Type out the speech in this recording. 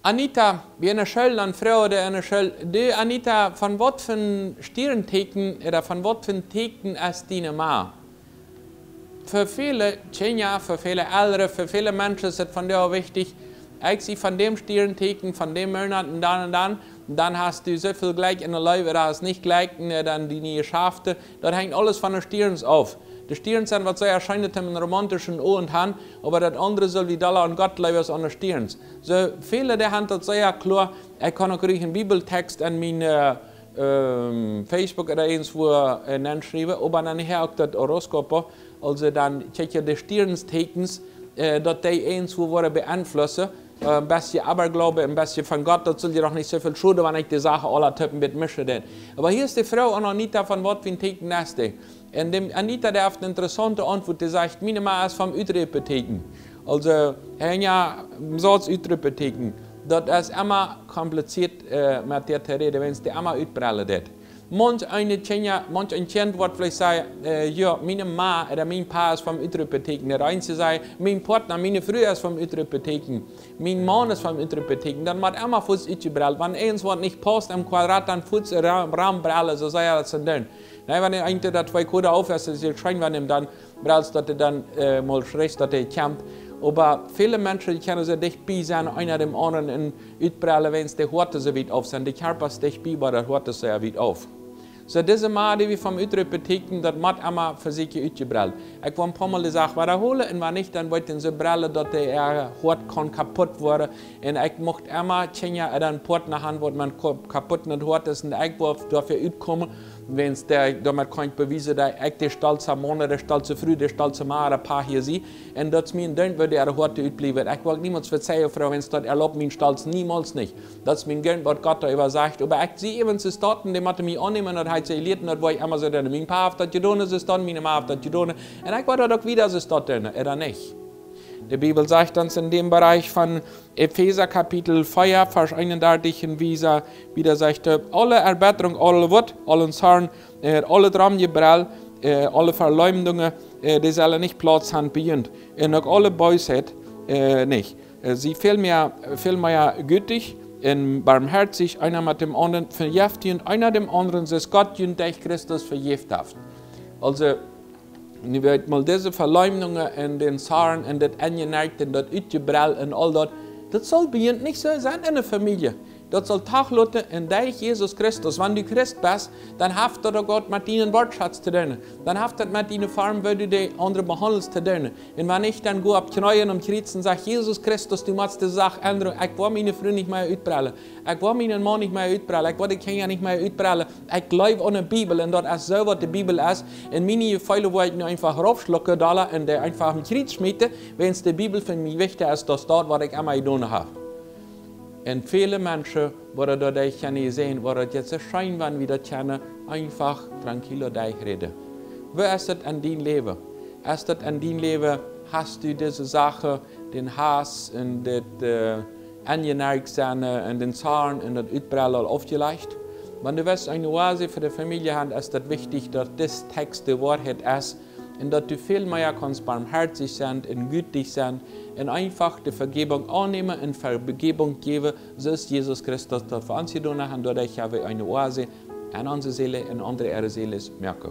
Anita, wie eine Schuld an Frau oder eine Schuld. Du, Anita, von was für Stierenteken oder von was für Teken ist deine Ma? Für viele Kinder, für viele Ältere, für viele Menschen ist es von dir auch wichtig, ich sehe von dem Stierenteken, von dem Monat und dann hast du so viel gleich in der Leuwe, da hast nicht gleich, dann die nie Schafte, dort hängt alles von den Stieren auf. Die Stieren sind, was so erscheint im romantischen O und Han, aber das andere soll wie Dollar und Gott leben an den Stieren. So viele der Hand das sehr klar, ich kann auch einen Bibeltext an meine Facebook oder irgendwo schreiben, aber dann her auch das Horoskop, also dann check die Stirnstekens, dass die irgendwo beeinflussen. Ein bisschen Aberglaube, ein bisschen von Gott, das soll dir doch nicht so viel schuden, wenn ich die Sache aller Typen mitmische. Aber hier ist die Frau Anita von was für ein Teken ist die. Und dem Anita, der hat eine interessante Antwort, die sagt, meine Ma ist vom Utrepeteken. Also, ja, Satz Utrepeteken. Das ist immer kompliziert mit der zu reden, wenn es die immer utbrellen wird. Manch ein Kind wird vielleicht sagen, ja, meine Ma oder mein Pa ist vom Utrepeteken. Der Einzige sagt, mein Partner, meine Frau ist vom Utrepeteken. Mein Mann ist vom Utrepeteken. Dann wird immer Fuß utgebrellt. Wenn eins nicht passt im Quadrat, dann Fuß Raum brellen, so sei das dann. Nein, wenn ihr eigentlich da zwei Code aufhörst, ist es schön, wenn ihr dann brellst, dass ihr dann mal schreist, dass ihr kämpft. Aber viele Menschen können sich dicht bei sein, einer dem anderen in Utbrellen, wenn es die Worte so weit auf sind. Die Körper ist dicht bei, aber die Worte so weit auf. So diese Mal, die wir vom Utrepeteken, das macht immer für sich utgebrellt. Ich will ein paar Mal die Sache wiederholen, und wenn nicht, dann wollte ich so brellen, dass der Hort kaputt wurde. Und ich möchte immer Kinder oder einen Partner haben, wo man kaputt nicht hört, ist, und ich will dafür utkommen, wenn es damit kann ich beweisen, dass ich der stolze Mann, der stolze Früh, der stolze Mann, ein paar hier sehe. Und das mir dann würde er heute utbleiben. Ich will niemals verzeihen, Frau, wenn es das erlaubt, mein Stolz niemals nicht. Das ist mein Gern, was Gott darüber sagt. Aber ich sehe eben, es ist dort, und die hat mich annehmen, und hat sie erlebt, und wo ich immer so, mein Pa hat das getan, es ist dann, meine Ma hat das getan. Und ich werde doch wieder, es ist dort, oder nicht. Die Bibel sagt uns in dem Bereich von Epheser Kapitel 4, Vers 31, wieder sagt, alle Erbitterung, alle Wut, allen Zorn, alle Dramgebrell, alle Verleumdungen, die sollen nicht Platz haben bei uns. Und auch alle Bösheit nicht. Sie vielmehr gütig und barmherzig, einer mit dem anderen verjäft und einer dem anderen, dass Gott und dich Christus verjäft hat. Also, und ich werde mal diese Verleumdungen und den Zorn und das Angeneigt und das Utgebrell und all das soll bei uns nicht so sein in der Familie. Das soll Taglotte in dich, Jesus Christus. Wenn du Christ bist, dann haftet Gott mit deinen Wortschatz zu tun. Dann haftet mit deinen Formen, wie du die anderen behandelst zu tun. Und wenn ich dann gehe auf die Knien und kriechen und sage, Jesus Christus, du machst die Sache ändern. Ich will meine Frau nicht mehr utbrellen. Ich will meinen Mann nicht mehr utbrellen. Ich will die Kinder nicht mehr utbrellen. Ich glaube an die Bibel und das ist so, was die Bibel ist. Und meine Gefälle, wo ich nur einfach raufschlucke und einfach im Krieg schmiede, wenn es die Bibel für mich wichtig ist, dass dort, was ich immer getan habe. Und viele Menschen, die das sehen, die jetzt schein waren, wie das kennen, einfach tranquil reden. Wo ist das an dein Leben? Ist das an dein Leben, hast du diese Sache, den Hass und das Angeneigt sein und den Zorn und das Utbrellen aufgelegt? Wenn du eine Oase für die Familie hast, ist es wichtig, dass das Text die Wahrheit ist und dass du viel mehr kannst barmherzig sein und gütig sein und einfach die Vergebung annehmen und Vergebung geben, so ist Jesus Christus das für uns getan hat, und dadurch habe ich eine Oase an unsere Seele und andere ihre Seele merken.